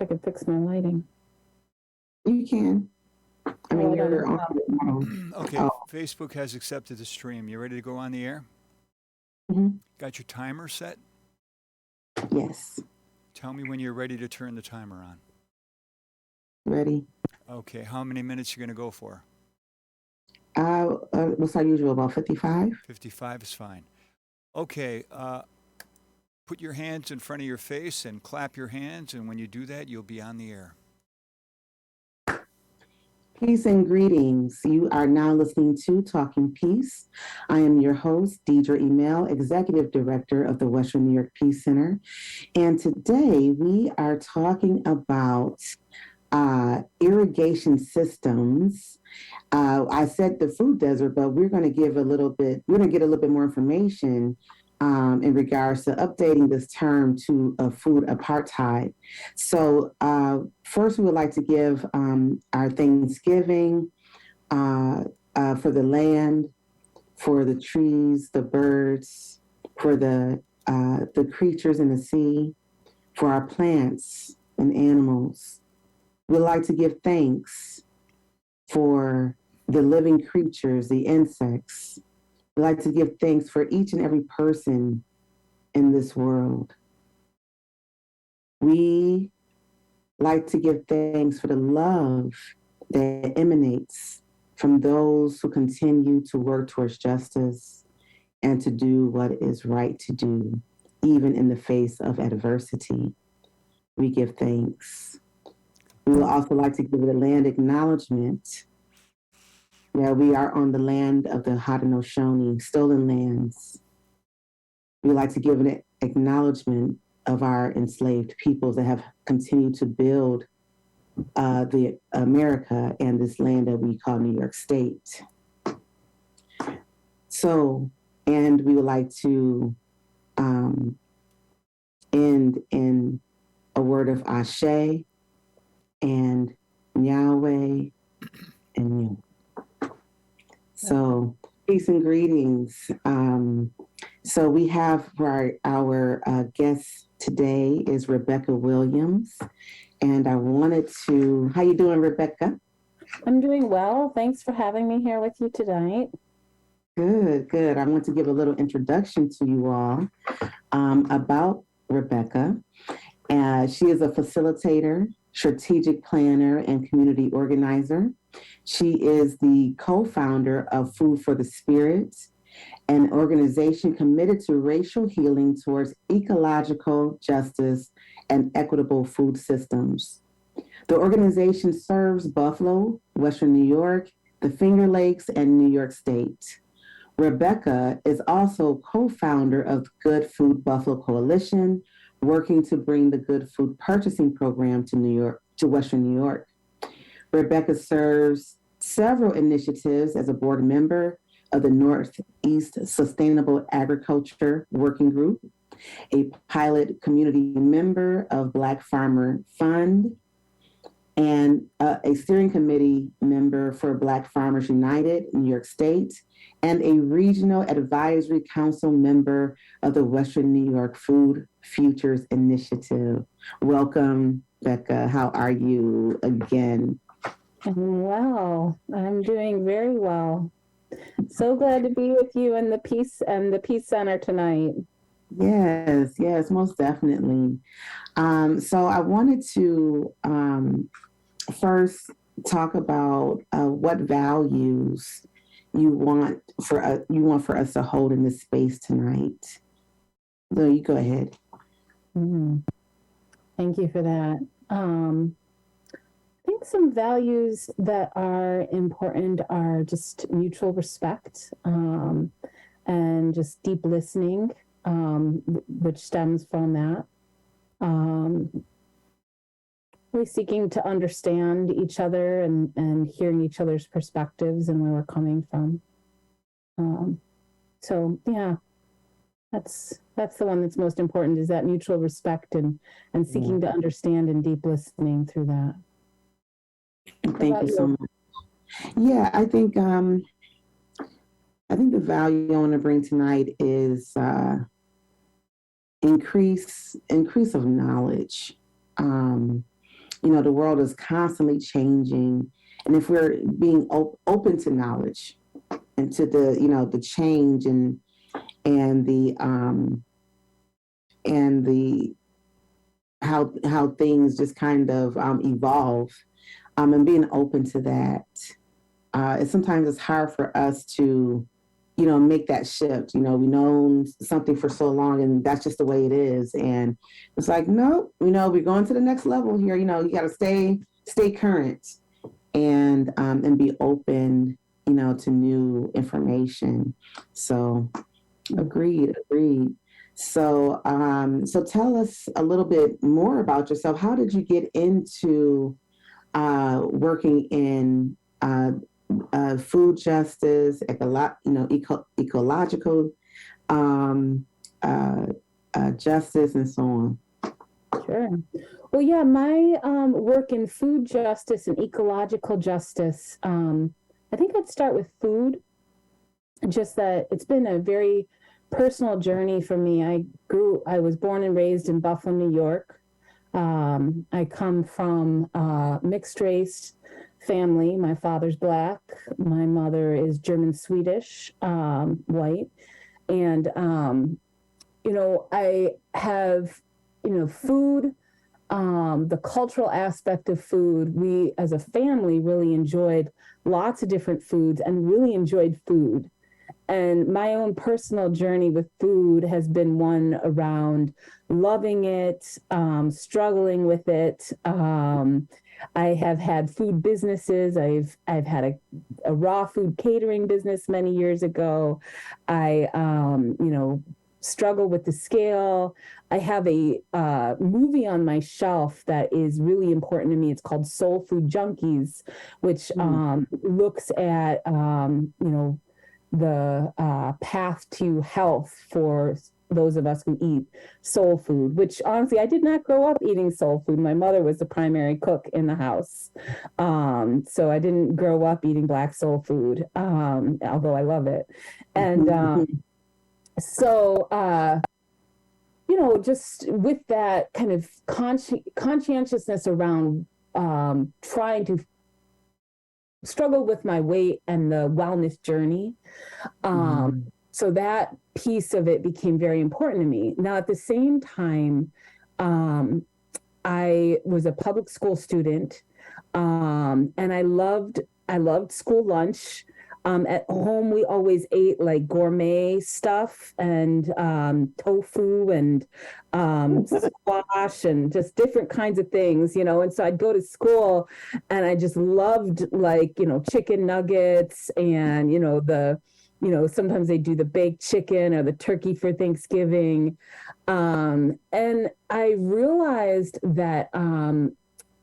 I could fix my lighting. You can. I mean, I don't you're know. on. Okay, Oh. Facebook has accepted the stream. You ready to go on the air? Mhm. Got your timer set? Yes. Tell me when you're ready to turn the timer on. Ready. Okay, how many minutes you going to go for? What's our usual, about 55? 55 is fine. Okay, put your hands in front of your face and clap your hands, and when you do that, you'll be on the air. Peace and greetings. You are now listening to Talking Peace. I am your host, Deidra EmEl, Executive Director of the WNY Peace Center. And today we are talking about irrigation systems. I said the food desert, but we're going to get a little bit more information in regards to updating this term to a food apartheid. So first, we would like to give our Thanksgiving for the land, for the trees, the birds, for the creatures in the sea, for our plants and animals. We'd like to give thanks for the living creatures, the insects. We'd like to give thanks for each and every person in this world. We like to give thanks for the love that emanates from those who continue to work towards justice and to do what is right to do, even in the face of adversity. We give thanks. We would also like to give the land acknowledgement. Yeah, we are on the land of the Haudenosaunee, stolen lands. We like to give an acknowledgement of our enslaved peoples that have continued to build the America and this land that we call New York State. So, and we would like to end in a word of Ashe and Yahweh and you. So, peace and greetings. So we have our guest today is Rebekah Williams, and I wanted to. How you doing, Rebekah? I'm doing well. Thanks for having me here with you tonight. Good, good. I want to give a little introduction to you all about Rebekah. She is a facilitator, strategic planner, and community organizer. She is the co-founder of Food for the Spirit, an organization committed to racial healing towards ecological justice and equitable food systems. The organization serves Buffalo, Western New York, the Finger Lakes, and New York State. Rebekah is also co-founder of Good Food Buffalo Coalition, working to bring the Good Food Purchasing Program to Western New York. Rebekah serves several initiatives as a board member of the Northeast Sustainable Agriculture Working Group, a pilot community member of Black Farmer Fund, and a steering committee member for Black Farmers United, New York State, and a regional advisory council member of the Western New York Food Futures Initiative. Welcome, Becca. How are you again? Well, I'm doing very well. So glad to be with you in the Peace Center tonight. Yes, yes, most definitely. So I wanted to first talk about what values you want for us to hold in this space tonight. So you go ahead. Mm-hmm. Thank you for that. I think some values that are important are just mutual respect and just deep listening, which stems from that. Really seeking to understand each other and hearing each other's perspectives and where we're coming from. So yeah, that's the one that's most important, is that mutual respect and seeking to understand and deep listening through that. Thank you so much. Yeah, I think the value I want to bring tonight is increase of knowledge. the world is constantly changing. And if we're being open to knowledge and to the change and the how things just kind of evolve, and being open to that, sometimes it's hard for us to make that shift. We know something for so long and that's just the way it is. And it's like, no, we're going to the next level here. You got to stay current and be open, to new information. So agreed. So, so tell us a little bit more about yourself. How did you get into working in food justice, ecological justice, and so on? Sure. Well, yeah, my work in food justice and ecological justice, I think I'd start with food, just that it's been a very personal journey for me. I was born and raised in Buffalo, New York. I come from a mixed race family. My father's Black. My mother is German Swedish, white. And, I have, food, the cultural aspect of food. We, as a family, really enjoyed lots of different foods and really enjoyed food. And my own personal journey with food has been one around loving it, struggling with it. I have had food businesses. I've had a raw food catering business many years ago. I struggle with the scale. I have a movie on my shelf that is really important to me. It's called Soul Food Junkies, which looks at the path to health for those of us who eat soul food, which honestly, I did not grow up eating soul food. My mother was the primary cook in the house. So I didn't grow up eating Black soul food, although I love it. And just with that kind of conscientiousness around trying to struggle with my weight and the wellness journey. So that piece of it became very important to me. Now, at the same time, I was a public school student, and I loved school lunch. At home, we always ate like gourmet stuff and tofu and squash and just different kinds of things, And so I'd go to school and I just loved chicken nuggets and, sometimes they do the baked chicken or the turkey for Thanksgiving. And I realized that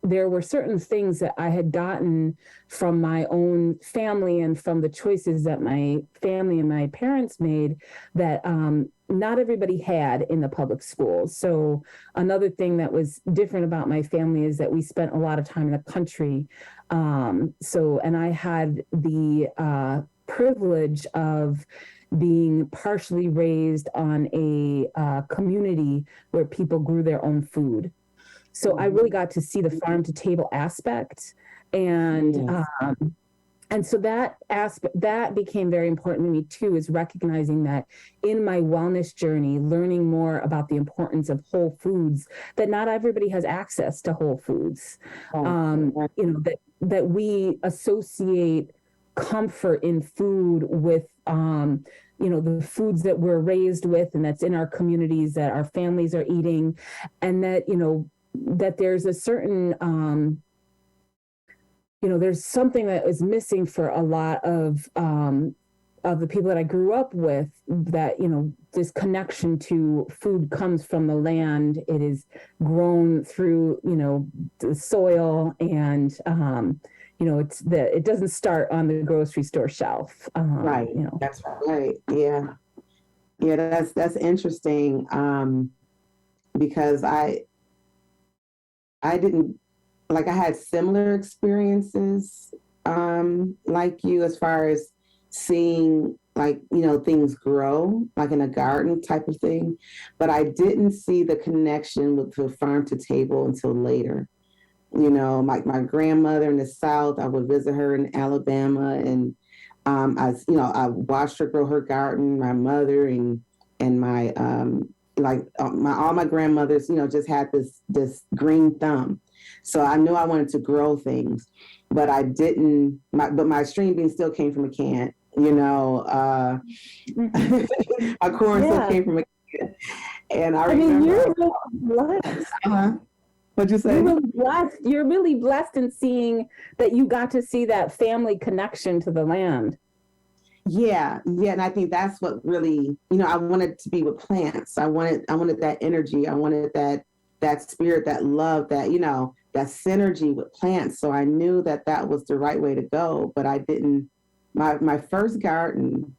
there were certain things that I had gotten from my own family and from the choices that my family and my parents made that not everybody had in the public schools. So another thing that was different about my family is that we spent a lot of time in the country. And I had the privilege of being partially raised on a community where people grew their own food. So I really got to see the farm to table aspect. And so that aspect, that became very important to me too, is recognizing that in my wellness journey, learning more about the importance of whole foods, that not everybody has access to whole foods. That we associate comfort in food with, the foods that we're raised with and that's in our communities that our families are eating, and that, that there's a certain, there's something that is missing for a lot of the people that I grew up with, that, this connection to food comes from the land. It is grown through, the soil, and, it doesn't start on the grocery store shelf. Right. That's right. Yeah. That's interesting. Because I didn't, I had similar experiences like you, as far as seeing things grow, like in a garden type of thing. But I didn't see the connection with the farm to table until later. You know, my grandmother in the South, I would visit her in Alabama, and I watched her grow her garden. My mother and my all my grandmothers, just had this green thumb. So I knew I wanted to grow things, but I didn't. But my string beans still came from a can. My corn still came from a can. And I remember. You're really blessed. What'd you say? You're really blessed. You're really blessed in seeing that you got to see that family connection to the land. Yeah. And I think that's what really, I wanted to be with plants. I wanted that energy. I wanted that spirit, that love, that synergy with plants. So I knew that was the right way to go, but I didn't. My first garden,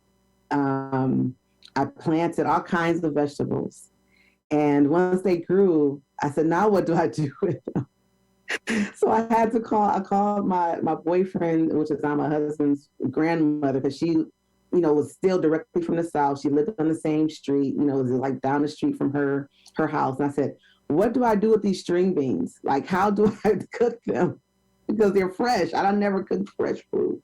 I planted all kinds of vegetables. And once they grew, I said, now what do I do with them? So I called my boyfriend, which is now my husband's grandmother, because she, was still directly from the South. She lived on the same street, it was like down the street from her house. And I said, what do I do with these string beans? Like, how do I cook them? Because they're fresh. I don't never cook fresh food.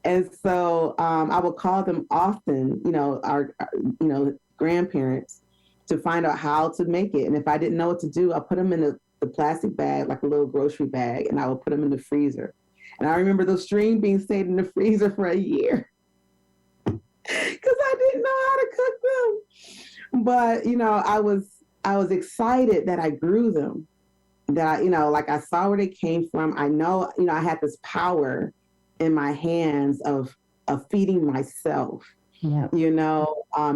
And so I would call them often, our grandparents, to find out how to make it. And if I didn't know what to do, I put them in the plastic bag, like a little grocery bag, and I would put them in the freezer. And I remember those string beans stayed in the freezer for a year because I didn't know how to cook them. But, I was excited that I grew them, that I saw where they came from. I know, I had this power in my hands of feeding myself. Yeah.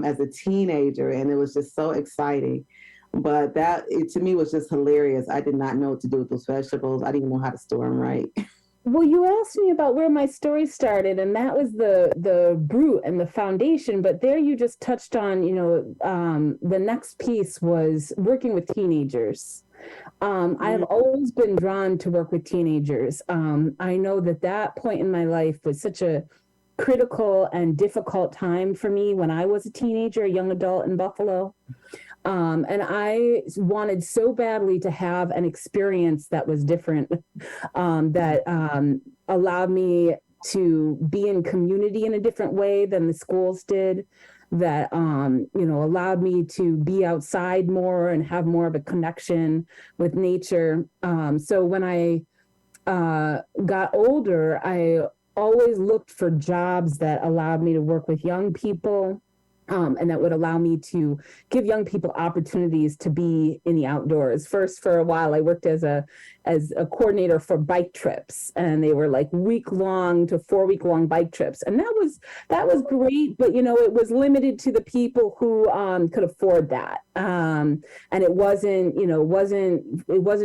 As a teenager, and it was just so exciting. But to me was just hilarious. I did not know what to do with those vegetables. I didn't even know how to store them right. Well, you asked me about where my story started, and that was the root and the foundation. But there you just touched on, the next piece was working with teenagers. I've always been drawn to work with teenagers. I know that point in my life was such a critical and difficult time for me when I was a teenager, a young adult in Buffalo. And I wanted so badly to have an experience that was different, that allowed me to be in community in a different way than the schools did, that, allowed me to be outside more and have more of a connection with nature. So when I got older, I always looked for jobs that allowed me to work with young people, and that would allow me to give young people opportunities to be in the outdoors. First, for a while, I worked as a coordinator for bike trips, and they were like week-long to 4-week-long bike trips, and that was great. But it was limited to the people who could afford that, and it wasn't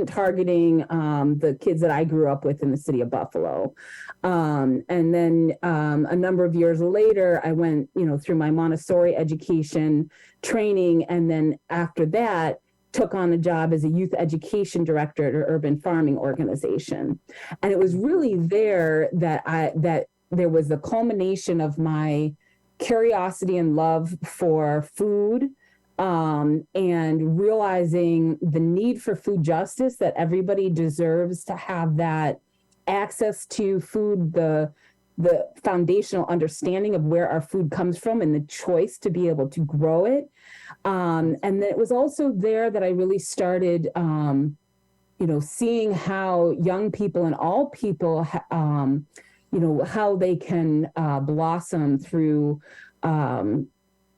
targeting the kids that I grew up with in the city of Buffalo. And then a number of years later, I went through my Montessori education training, and then after that took on a job as a youth education director at an urban farming organization. And it was really there that there was the culmination of my curiosity and love for food, and realizing the need for food justice, that everybody deserves to have that access to food, the foundational understanding of where our food comes from and the choice to be able to grow it. And then it was also there that I really started, seeing how young people and all people, how they can blossom through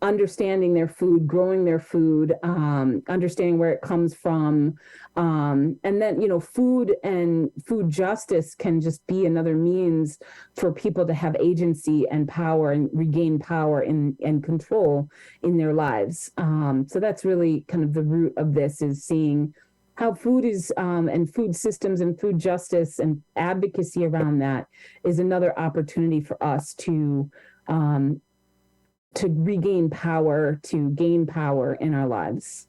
understanding their food, growing their food, understanding where it comes from. And then, food and food justice can just be another means for people to have agency and power and regain power and control in their lives. So that's really kind of the root of this, is seeing how food is, and food systems and food justice and advocacy around that is another opportunity for us to regain power, to gain power in our lives.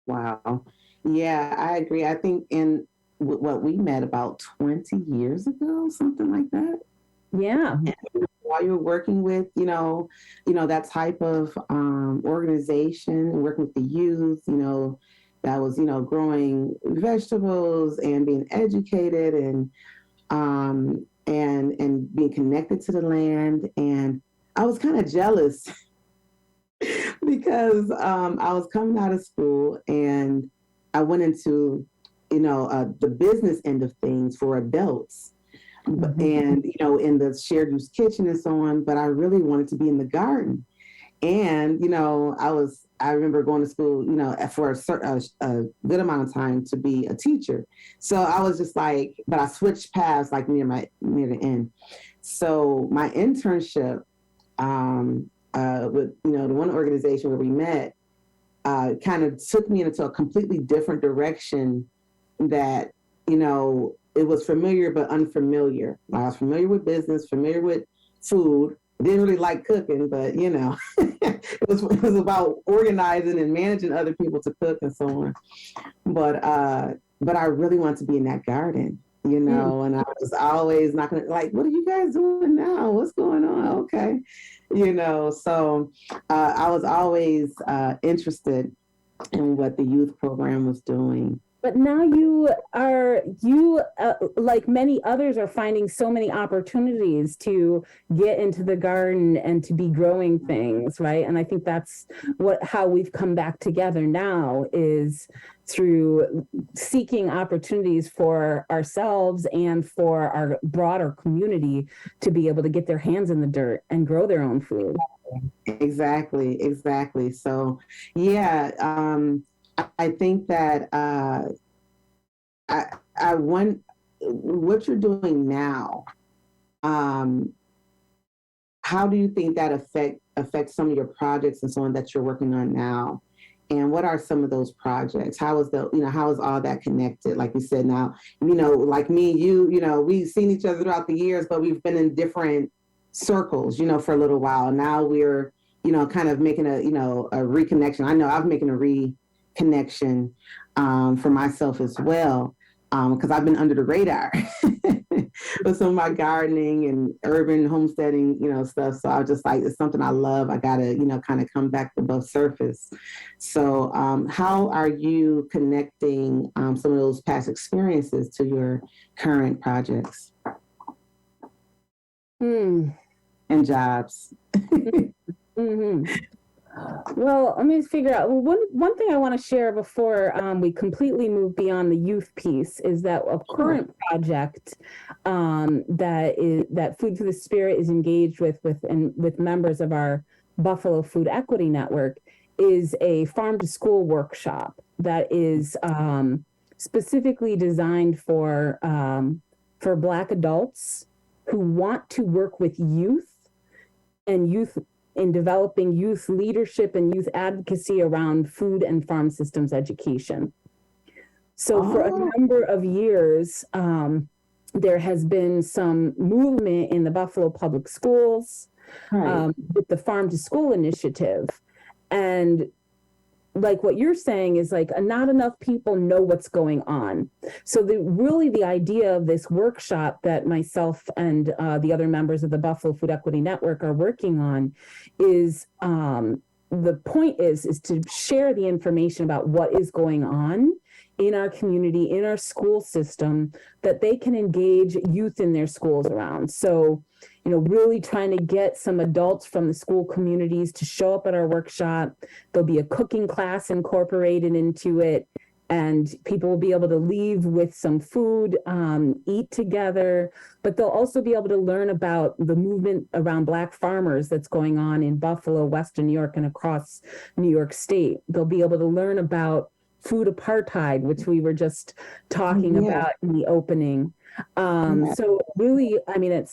Wow. Yeah, I agree. I think in what we met about 20 years ago, something like that. Yeah. And while you're working with, that type of organization, working with the youth, that was, growing vegetables and being educated and being connected to the land. And I was kind of jealous because I was coming out of school and I went into, the business end of things for adults. Mm-hmm. And, in the shared use kitchen and so on, but I really wanted to be in the garden. And, I remember going to school, for a good amount of time to be a teacher. So I was just like, but I switched paths like near the end. So my internship with, the one organization where we met kind of took me into a completely different direction that, it was familiar but unfamiliar. I was familiar with business, familiar with food, didn't really like cooking, but it was about organizing and managing other people to cook and so on. But I really wanted to be in that garden, and I was always not gonna like, what are you guys doing now? What's going on? Okay. So I was always interested in what the youth program was doing. But now like many others, are finding so many opportunities to get into the garden and to be growing things, right? And I think that's how we've come back together now, is through seeking opportunities for ourselves and for our broader community to be able to get their hands in the dirt and grow their own food. Exactly. So, yeah. I think that I want what you're doing now. How do you think that affects some of your projects and so on that you're working on now? And what are some of those projects? How is all that connected? Like you said, now, like me and you, we've seen each other throughout the years, but we've been in different circles, for a little while. Now we're, kind of making a reconnection. I know I'm making a reconnection for myself as well, because I've been under the radar with some of my gardening and urban homesteading, stuff. So I was just like, it's something I love. I gotta, kind of come back above surface. So how are you connecting some of those past experiences to your current projects and jobs? Mm-hmm. Well, let me figure out. Well, one thing I want to share before we completely move beyond the youth piece is that a current project that Food for the Spirit is engaged with members of our Buffalo Food Equity Network is a farm to school workshop that is specifically designed for Black adults who want to work with youth in developing youth leadership and youth advocacy around food and farm systems education. So for a number of years, there has been some movement in the Buffalo Public Schools with the Farm to School initiative. And like what you're saying is like not enough people know what's going on. So the idea of this workshop that myself and the other members of the Buffalo Food Equity Network are working on is the point is to share the information about what is going on in our community, in our school system, that they can engage youth in their schools around. So, really trying to get some adults from the school communities to show up at our workshop. There'll be a cooking class incorporated into it, and people will be able to leave with some food, eat together, but they'll also be able to learn about the movement around Black farmers that's going on in Buffalo, Western New York, and across New York State. They'll be able to learn about food apartheid, which we were just talking about in the opening. So really, I mean,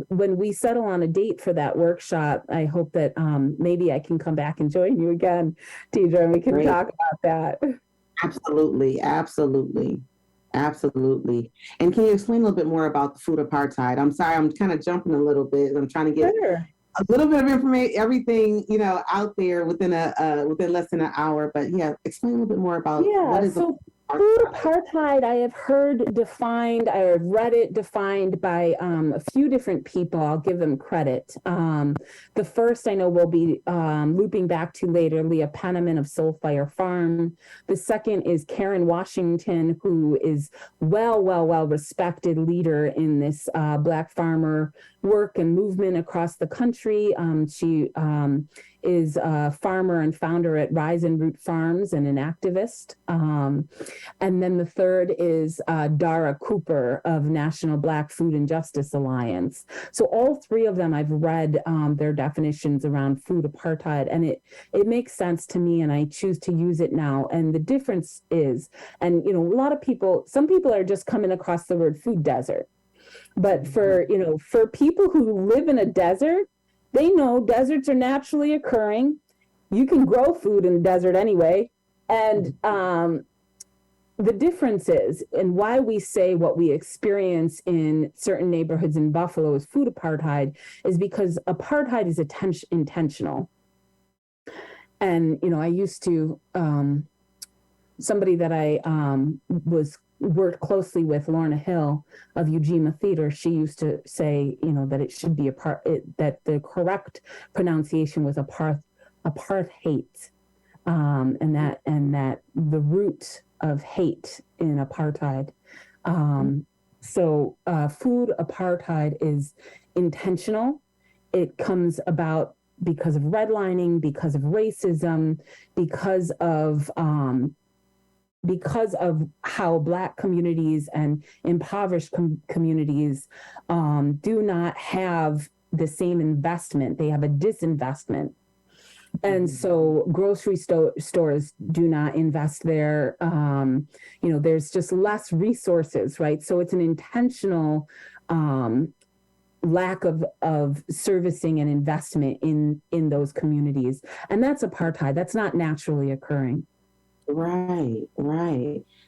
when we settle on a date for that workshop, I hope that maybe I can come back and join you again, Deidra, and we can talk about that. Absolutely. And can you explain a little bit more about the food apartheid? I'm sorry, I'm kind of jumping a little bit. I'm trying to get a little bit of information, everything, out there within less than an hour. But yeah, explain a little bit more about what is Food apartheid, I have heard defined, I have read it defined by a few different people. I'll give them credit. The first I know we'll be looping back to later, Leah Penniman of Soulfire Farm. The second is Karen Washington, who is well respected leader in this Black farmer work and movement across the country. She is a farmer and founder at Rise and Root Farms and an activist. And then the third is Dara Cooper of National Black Food and Justice Alliance. So all three of them, I've read their definitions around food apartheid, and it makes sense to me, and I choose to use it now. And the difference is, and a lot of people, some people are just coming across the word food desert. But for people who live in a desert, they know deserts are naturally occurring. You can grow food in the desert anyway. And the difference is, and why we say what we experience in certain neighborhoods in Buffalo is food apartheid, is because apartheid is intentional. And, I used to, somebody that I worked closely with, Lorna Hill of Eugenia Theater, she used to say, that it should be that the correct pronunciation was apartheid, and that the root of hate in apartheid. So food apartheid is intentional. It comes about because of redlining, because of racism, because of how Black communities and impoverished communities do not have the same investment. They have a disinvestment. And so grocery stores do not invest there. There's just less resources, right? So it's an intentional lack of servicing and investment in those communities. And that's apartheid. That's not naturally occurring. Right.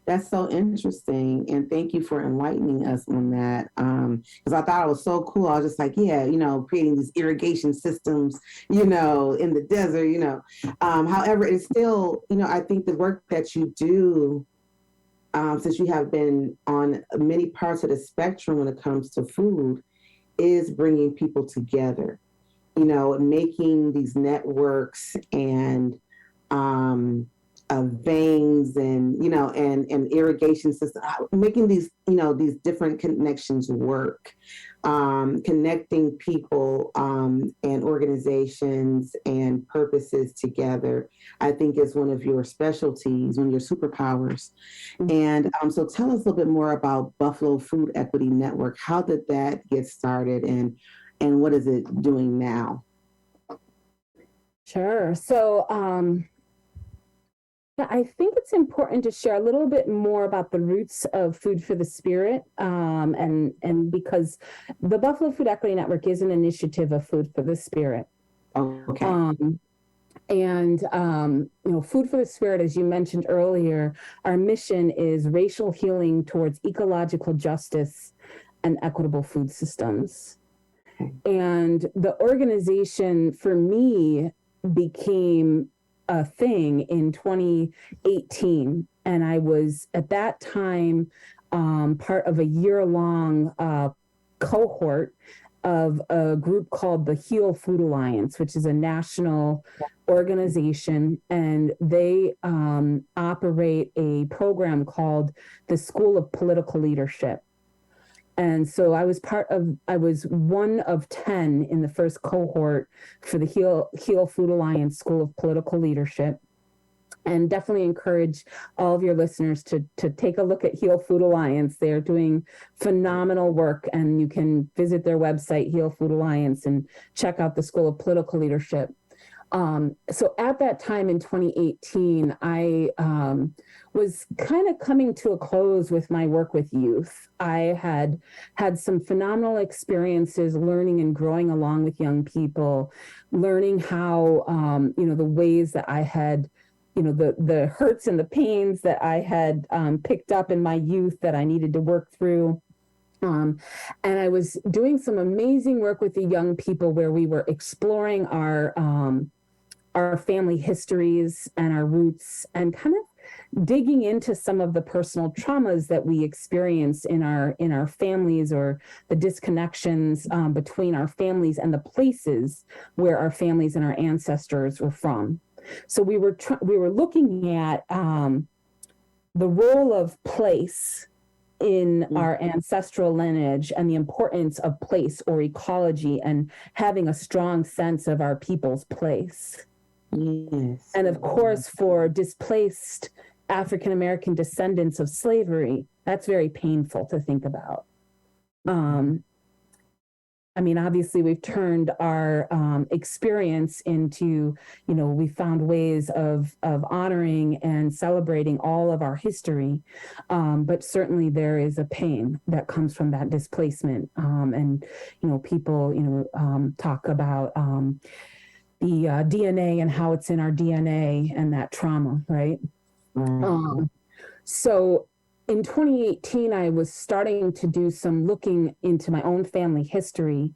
That's so interesting. And thank you for enlightening us on that. Because I thought it was so cool. I was just like, creating these irrigation systems, in the desert, However, it's still, I think the work that you do, since you have been on many parts of the spectrum when it comes to food, is bringing people together, making these networks and, veins and and irrigation system, making these these different connections work, connecting people and organizations and purposes together, I think is one of your specialties, one of your superpowers. And so tell us a little bit more about Buffalo Food Equity Network. How did that get started, and what is it doing now? Sure. So I think it's important to share a little bit more about the roots of Food for the Spirit, and because the Buffalo Food Equity Network is an initiative of Food for the Spirit. Okay. Food for the Spirit, as you mentioned earlier, our mission is racial healing towards ecological justice and equitable food systems. And the organization, for me, became a thing in 2018. And I was at that time part of a year-long cohort of a group called the Heal Food Alliance, which is a national organization. And they operate a program called the School of Political Leadership. And so I was one of 10 in the first cohort for the Heal Food Alliance School of Political Leadership. And definitely encourage all of your listeners to take a look at Heal Food Alliance. They're doing phenomenal work, and you can visit their website, Heal Food Alliance, and check out the School of Political Leadership. So at that time in 2018, I was kind of coming to a close with my work with youth. I had some phenomenal experiences learning and growing along with young people, learning how, the ways that I had, the hurts and the pains that I had picked up in my youth that I needed to work through. And I was doing some amazing work with the young people where we were exploring our family histories and our roots, and kind of digging into some of the personal traumas that we experience in our families, or the disconnections between our families and the places where our families and our ancestors were from. So we were looking at the role of place in our ancestral lineage, and the importance of place or ecology, and having a strong sense of our people's place. Yes. And of course, for displaced African American descendants of slavery, that's very painful to think about. I mean, obviously, we've turned our experience into, we found ways of honoring and celebrating all of our history. But certainly there is a pain that comes from that displacement. And, people, talk about the DNA and how it's in our DNA and that trauma, right? So in 2018, I was starting to do some looking into my own family history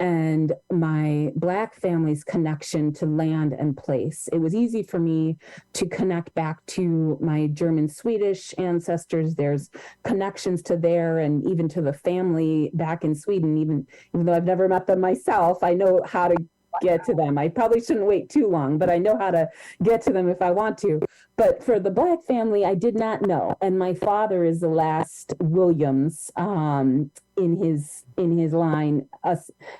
and my Black family's connection to land and place. It was easy for me to connect back to my German Swedish ancestors. There's connections to there, and even to the family back in Sweden, even though I've never met them myself, I know how to get to them. I probably shouldn't wait too long, but I know how to get to them if I want to. But for the Black family, I did not know. And my father is the last Williams in his line.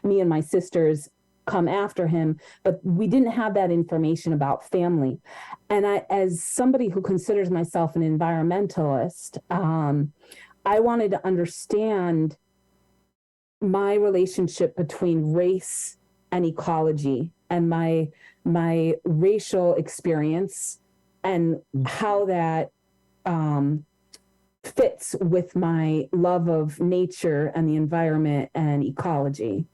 Me and my sisters come after him, but we didn't have that information about family. And I, as somebody who considers myself an environmentalist, I wanted to understand my relationship between race and ecology, and my racial experience, and how that fits with my love of nature and the environment and ecology.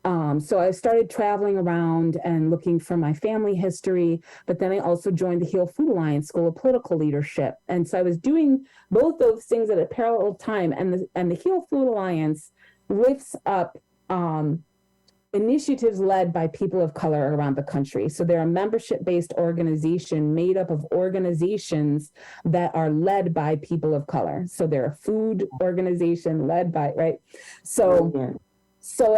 So I started traveling around and looking for my family history, but then I also joined the Heal Food Alliance School of Political Leadership. And so I was doing both those things at a parallel time. And the Heal Food Alliance lifts up initiatives led by people of color around the country. So they're a membership-based organization made up of organizations that are led by people of color. So they're a food organization led by, right? So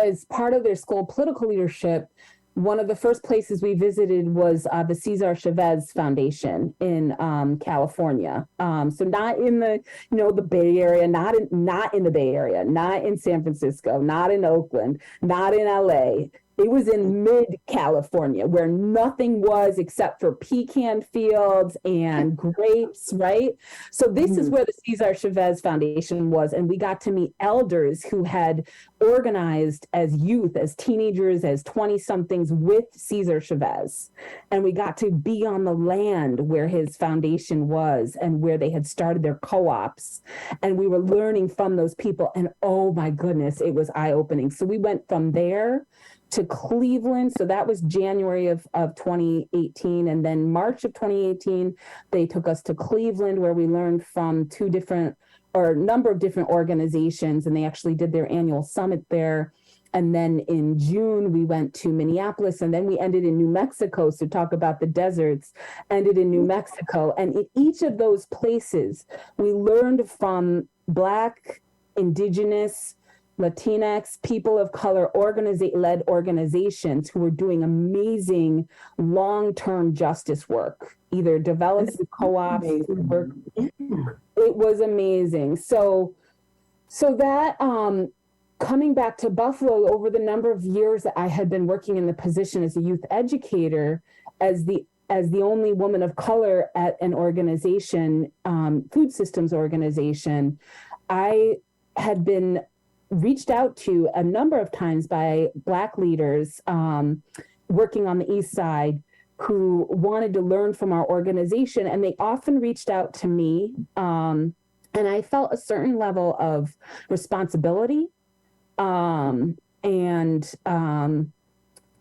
as part of their school of political leadership, one of the first places we visited was the Cesar Chavez Foundation in California. So not in the, the Bay Area, not in the Bay Area, not in San Francisco, not in Oakland, not in LA. It was in mid-California, where nothing was except for pecan fields and grapes, right? So this is where the Cesar Chavez Foundation was, and we got to meet elders who had organized as youth, as teenagers, as 20-somethings with Cesar Chavez. And we got to be on the land where his foundation was and where they had started their co-ops. And we were learning from those people, and oh my goodness, it was eye-opening. So we went from there to Cleveland. So that was January of 2018. And then March of 2018, they took us to Cleveland, where we learned from a number of different organizations, and they actually did their annual summit there. And then in June, we went to Minneapolis, and then we ended in New Mexico. So talk about the deserts, ended in New Mexico. And in each of those places, we learned from Black, Indigenous, Latinx, people of color led organizations who were doing amazing long-term justice work, either development co-ops, food work. It was amazing. So that coming back to Buffalo, over the number of years that I had been working in the position as a youth educator, as the only woman of color at an organization, food systems organization, I had been reached out to a number of times by Black leaders working on the East Side who wanted to learn from our organization. And they often reached out to me. And I felt a certain level of responsibility. And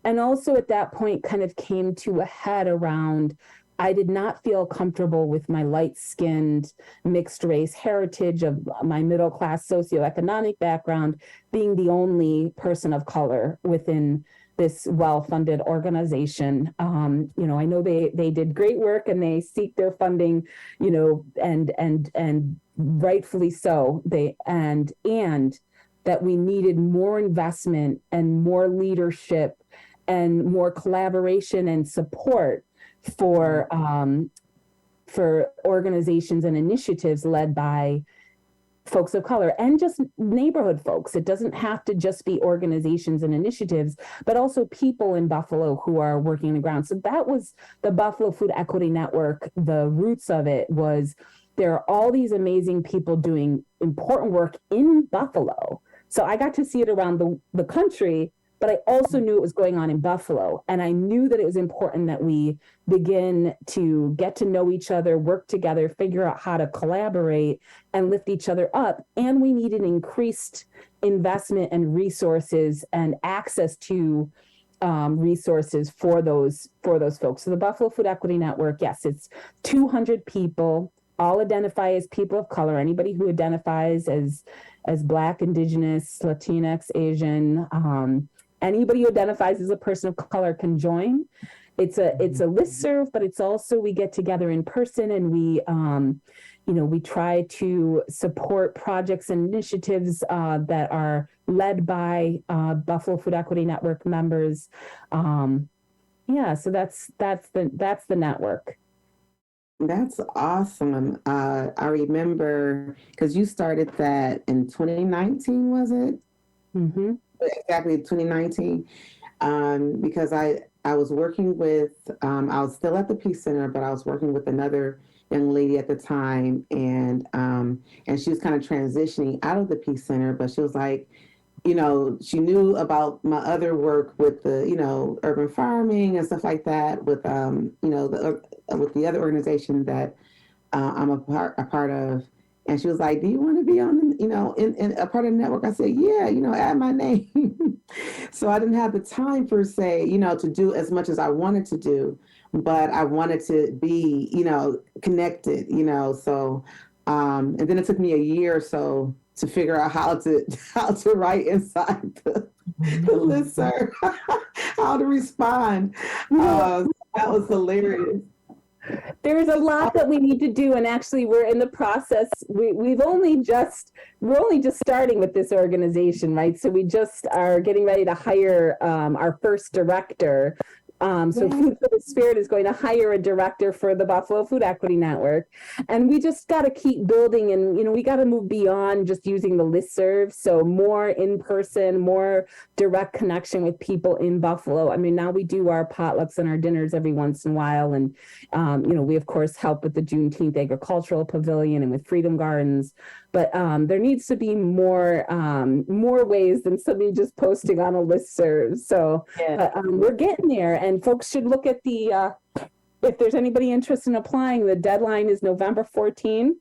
also at that point kind of came to a head around, I did not feel comfortable with my light-skinned, mixed-race heritage of my middle-class socioeconomic background being the only person of color within the this well-funded organization. I know they did great work and they seek their funding, and rightfully so. And that we needed more investment and more leadership and more collaboration and support for organizations and initiatives led by folks of color and just neighborhood folks. It doesn't have to just be organizations and initiatives, but also people in Buffalo who are working on the ground. So that was the Buffalo Food Equity Network. The roots of it was there are all these amazing people doing important work in Buffalo. So I got to see it around the country, but I also knew it was going on in Buffalo. And I knew that it was important that we begin to get to know each other, work together, figure out how to collaborate and lift each other up. And we needed increased investment and resources and access to resources for those folks. So the Buffalo Food Equity Network, yes, it's 200 people, all identify as people of color. Anybody who identifies as Black, Indigenous, Latinx, Asian, anybody who identifies as a person of color can join. It's a listserv, but it's also we get together in person and we try to support projects and initiatives that are led by Buffalo Food Equity Network members. So that's the network. That's awesome. I remember because you started that in 2019, was it? Mm-hmm. Exactly 2019. Because I was working with, I was still at the Peace Center, but I was working with another young lady at the time, and she was kind of transitioning out of the Peace Center, but she was like, she knew about my other work with the, urban farming and stuff like that with, with the other organization that I'm a part of. And she was like, do you want to be on, in a part of the network? I said, yeah, add my name. So I didn't have the time per se, to do as much as I wanted to do, but I wanted to be, connected, so, and then it took me a year or so to figure out how to write inside the listserv, how to respond. That was hilarious. There's a lot that we need to do, and actually we're in the process. We're only just starting with this organization, right? So we just are getting ready to hire our first director. So Food for the Spirit is going to hire a director for the Buffalo Food Equity Network. And we just got to keep building, and, we got to move beyond just using the listserv. So more in person, more direct connection with people in Buffalo. I mean, now we do our potlucks and our dinners every once in a while. And, we, of course, help with the Juneteenth Agricultural Pavilion and with Freedom Gardens. But there needs to be more ways than somebody just posting on a listserv. So we're getting there, and folks should look at the if there's anybody interested in applying. The deadline is November 14.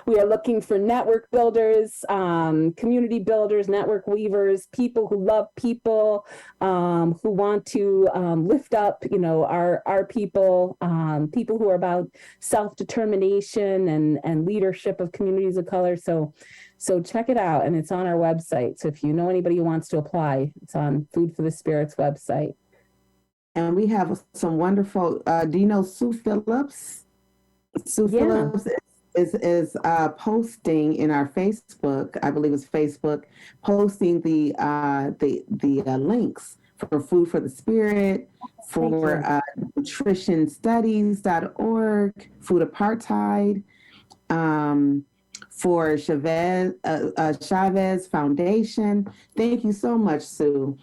We are looking for network builders, community builders, network weavers, people who love people, who want to lift up, our people, people who are about self-determination and leadership of communities of color. So check it out, and it's on our website. So if you know anybody who wants to apply, it's on Food for the Spirit's website. And we have some wonderful. Do you know Sue Phillips? Sue Phillips is posting in our Facebook, I believe it's Facebook, posting the links for Food for the Spirit, for nutritionstudies.org, Food Apartheid, for Chavez Foundation. Thank you so much, Sue,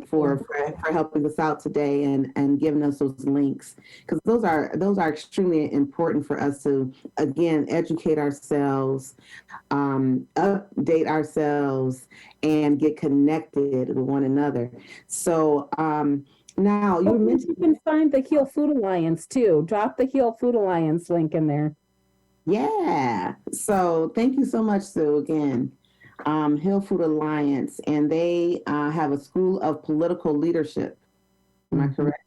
for helping us out today and giving us those links, because those are extremely important for us to, again, educate ourselves, update ourselves, and get connected with one another. So now you mentioned you can find the Heal Food Alliance too. Drop the Heal Food Alliance link in there. Yeah. So thank you so much, Sue, again. Hill Food Alliance, and they have a school of political leadership. Am I correct?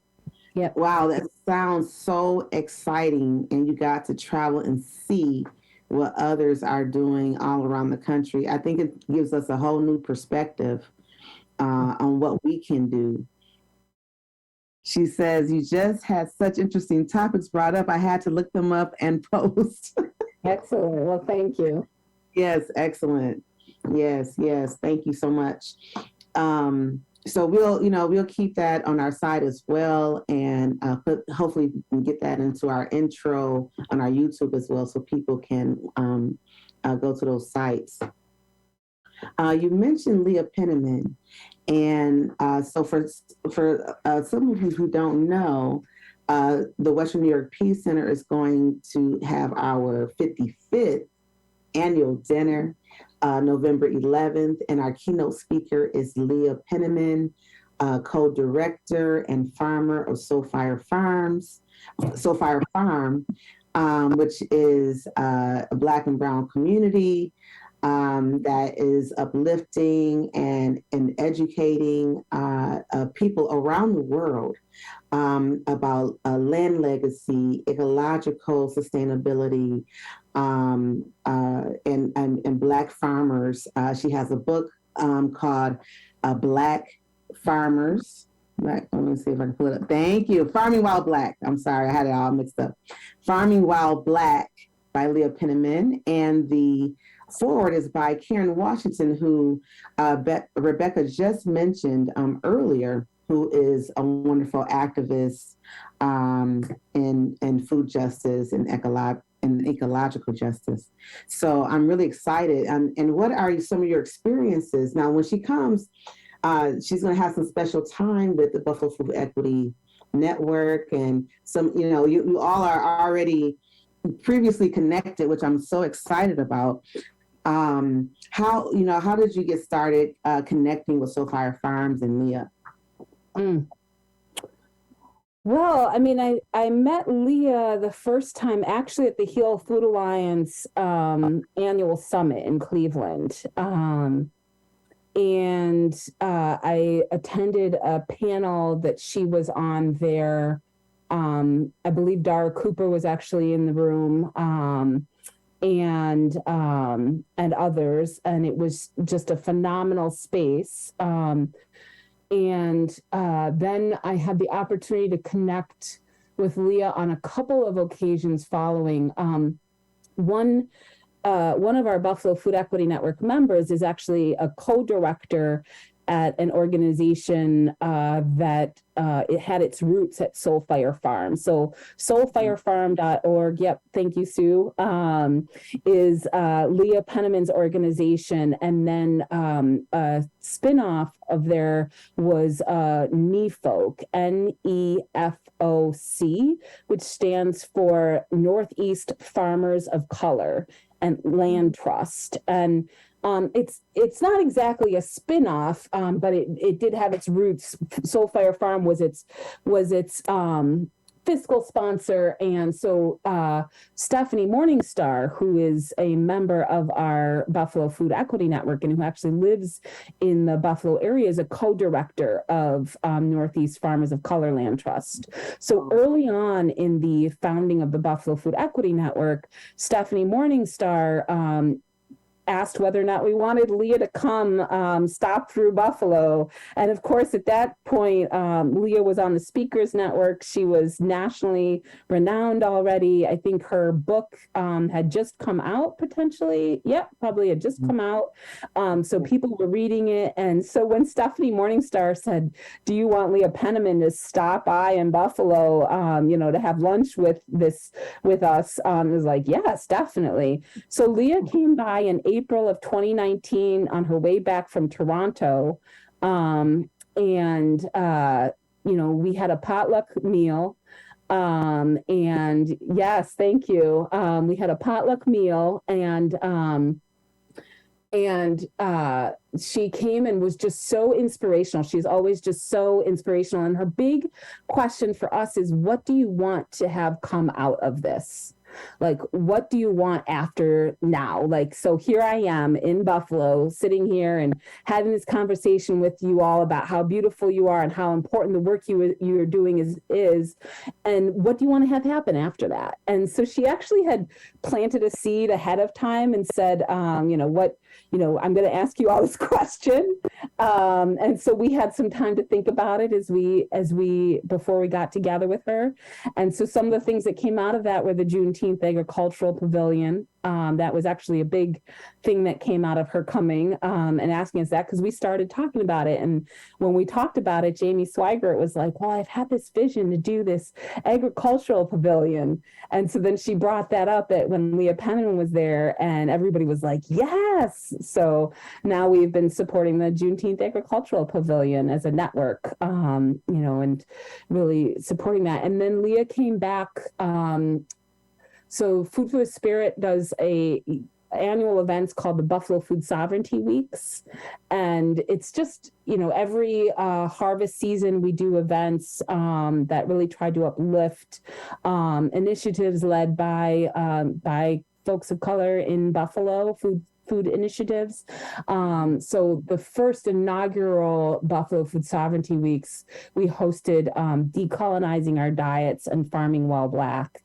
Yeah. Wow, that sounds so exciting. And you got to travel and see what others are doing all around the country. I think it gives us a whole new perspective on what we can do. She says, you just had such interesting topics brought up. I had to look them up and post. Excellent. Well, thank you. Yes, excellent. Yes, yes. Thank you so much. So we'll keep that on our site as well, and hopefully we can get that into our intro on our YouTube as well, so people can go to those sites. You mentioned Leah Penniman, and so for some of you who don't know, the Western New York Peace Center is going to have our 55th annual dinner, November 11th, and our keynote speaker is Leah Penniman, co-director and farmer of Soulfire Farm, which is a Black and Brown community that is uplifting and educating people around the world about land legacy, ecological sustainability, and Black farmers. She has a book called Black Farmers. Let me see if I can pull it up. Thank you. Farming While Black. I'm sorry, I had it all mixed up. Farming While Black by Leah Penniman. And the forward is by Karen Washington, who Rebekah just mentioned earlier, who is a wonderful activist in food justice and ecological justice. So I'm really excited. And what are some of your experiences? Now, when she comes, she's going to have some special time with the Buffalo Food Equity Network, and some, you all are already previously connected, which I'm so excited about. How did you get started connecting with Soulfire Farms and Leah? Well, I mean, I met Leah the first time actually at the Heal Food Alliance annual summit in Cleveland. And I attended a panel that she was on there. I believe Dara Cooper was actually in the room, and others, and it was just a phenomenal space. And then I had the opportunity to connect with Leah on a couple of occasions following. One of our Buffalo Food Equity Network members is actually a co-director at an organization that it had its roots at Soulfire Farm. So soulfirefarm.org, yep, thank you, Sue, is Leah Penniman's organization. And then a spinoff of there was NEFOC, NEFOC, which stands for Northeast Farmers of Color and Land Trust. And it's not exactly a spin-off, but it did have its roots. Soulfire Farm was its fiscal sponsor. And so Stephanie Morningstar, who is a member of our Buffalo Food Equity Network and who actually lives in the Buffalo area, is a co-director of Northeast Farmers of Color Land Trust. So early on in the founding of the Buffalo Food Equity Network, Stephanie Morningstar asked whether or not we wanted Leah to come stop through Buffalo. And of course, at that point, Leah was on the Speakers Network. She was nationally renowned already. I think her book had just come out potentially. Yep, probably had just come out. So people were reading it. And so when Stephanie Morningstar said, do you want Leah Penniman to stop by in Buffalo, to have lunch with us? It was like, yes, definitely. So Leah came by in April of 2019 on her way back from Toronto. And we had a potluck meal. And yes, thank you. We had a potluck meal, and she came and was just so inspirational. She's always just so inspirational. And her big question for us is, what do you want to have come out of this? Like, what do you want after now? Like, so here I am in Buffalo, sitting here and having this conversation with you all about how beautiful you are and how important the work you are doing is, and what do you want to have happen after that? And so she actually had planted a seed ahead of time and said, I'm going to ask you all this question. And so we had some time to think about it before we got together with her. And so some of the things that came out of that were the Juneteenth Agricultural Pavilion. That was actually a big thing that came out of her coming and asking us that, because we started talking about it. And when we talked about it, Jamie Swigert was like, well, I've had this vision to do this agricultural pavilion. And so then she brought that up when Leah Penman was there, and everybody was like, yes. So now we've been supporting the Juneteenth Agricultural Pavilion as a network, and really supporting that. And then Leah came back. So Food for the Spirit does annual events called the Buffalo Food Sovereignty Weeks. And it's just, every harvest season we do events that really try to uplift initiatives led by folks of color in Buffalo, food initiatives. So the first inaugural Buffalo Food Sovereignty Weeks, we hosted Decolonizing Our Diets and Farming While Black.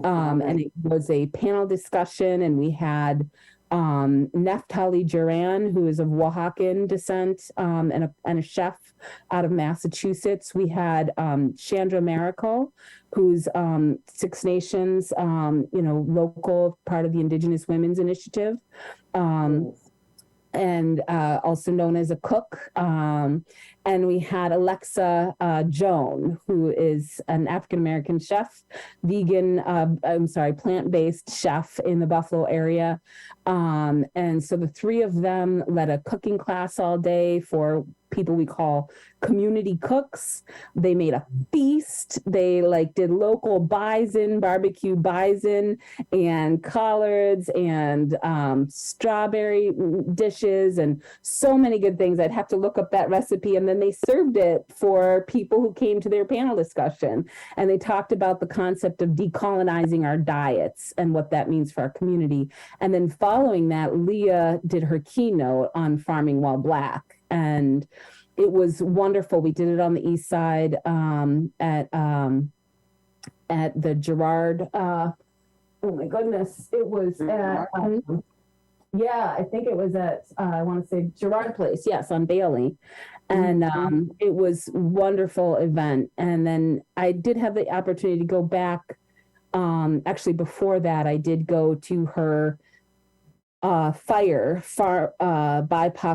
And it was a panel discussion, and we had Neftali Duran, who is of Oaxacan descent, and a chef out of Massachusetts. We had Chandra Miracle, who's Six Nations, local part of the Indigenous Women's Initiative. And also known as a cook. And we had Alexa Joan, who is an African-American chef, plant-based chef in the Buffalo area. And so the three of them led a cooking class all day for people we call community cooks. They made a feast. They did local barbecue bison and collards and strawberry dishes and so many good things. I'd have to look up that recipe. And then they served it for people who came to their panel discussion. And they talked about the concept of decolonizing our diets and what that means for our community. And then following that, Leah did her keynote on Farming While Black. And it was wonderful. We did it on the east side at the Girard. Oh my goodness! It was at I think it was at I want to say Girard Place. Yes, on Bailey, and it was wonderful event. And then I did have the opportunity to go back. Actually, before that, I did go to her BIPOC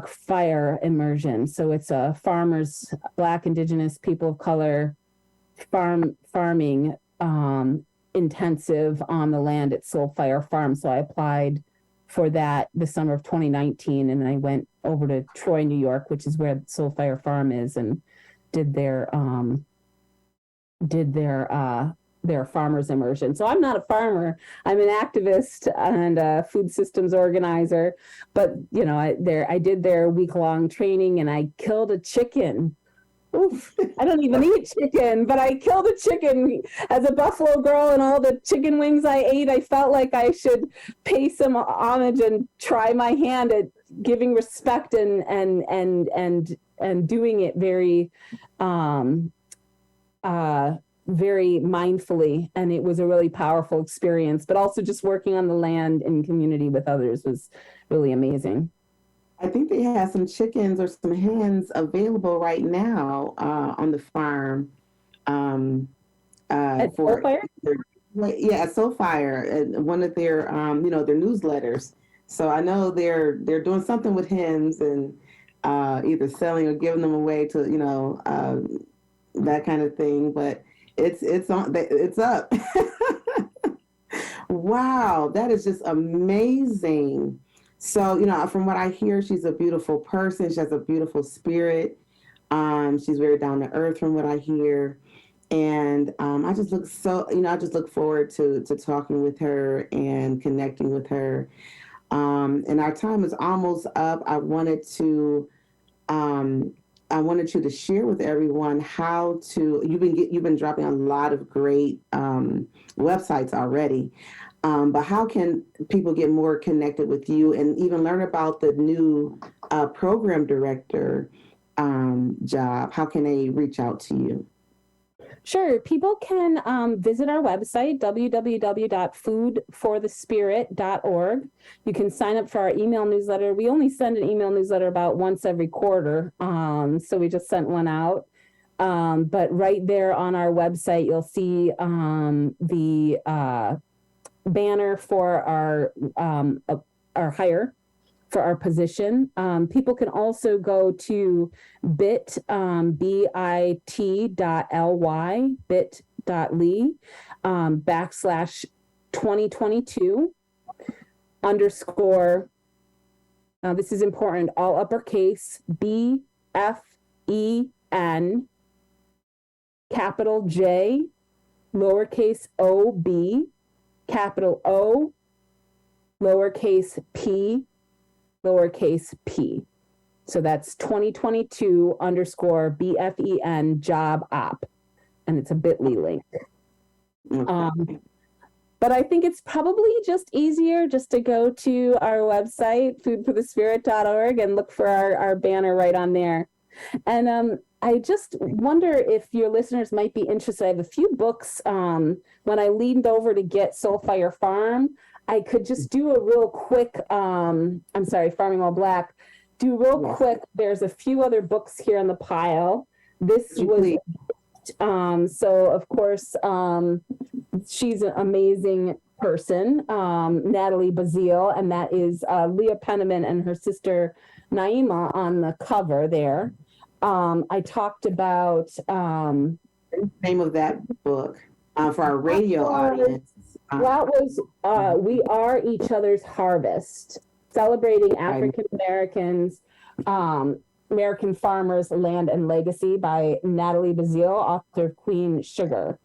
fire immersion. So it's a farmers, Black, Indigenous, people of color farming intensive on the land at Soul Fire Farm. So I applied for that the summer of 2019, and I went over to Troy, New York, which is where Soul Fire Farm is, and did their farmers immersion. So I'm not a farmer. I'm an activist and a food systems organizer. But I did their week-long training, and I killed a chicken. Oof, I don't even eat chicken, but I killed a chicken. As a Buffalo girl, and all the chicken wings I ate, I felt like I should pay some homage and try my hand at giving respect and doing it very very mindfully. And it was a really powerful experience, but also just working on the land in community with others was really amazing. I think they have some chickens or some hens available right now on the farm. At Soul Fire? Yeah, Soul Fire, one of their their newsletters. So I know they're doing something with hens and either selling or giving them away to that kind of thing. But it's up. Wow, that is just amazing. So, from what I hear, she's a beautiful person. She has a beautiful spirit. She's very down to earth from what I hear. And I just look forward to talking with her and connecting with her. And our time is almost up. I wanted you to share with everyone how to. You've been dropping a lot of great websites already. But how can people get more connected with you and even learn about the new program director job? How can they reach out to you? Sure. People can visit our website, www.foodforthespirit.org. You can sign up for our email newsletter. We only send an email newsletter about once every quarter. So we just sent one out. But right there on our website, you'll see the banner for our hire for our position. People can also go to bit.ly, bit.ly, /2022 underscore, now this is important, all uppercase, BFEN, capital J, lowercase OB, capital O, lowercase p, lowercase p. So that's 2022 underscore BFEN job op. And it's a bit.ly link. Okay. But I think it's probably just easier just to go to our website, foodforthespirit.org, and look for our banner right on there. And I just wonder if your listeners might be interested. I have a few books. When I leaned over to get Soulfire Farm, I could just do a real quick, I'm sorry, Farming All Black, do real quick. There's a few other books here in the pile. This was, so of course, she's an amazing person, Natalie Bazile, and that is Leah Penniman and her sister Naima on the cover there. I talked about name of that book for our radio audience. That was We Are Each Other's Harvest, celebrating African Americans, American Farmers, Land and Legacy by Natalie Bazile, author of Queen Sugar.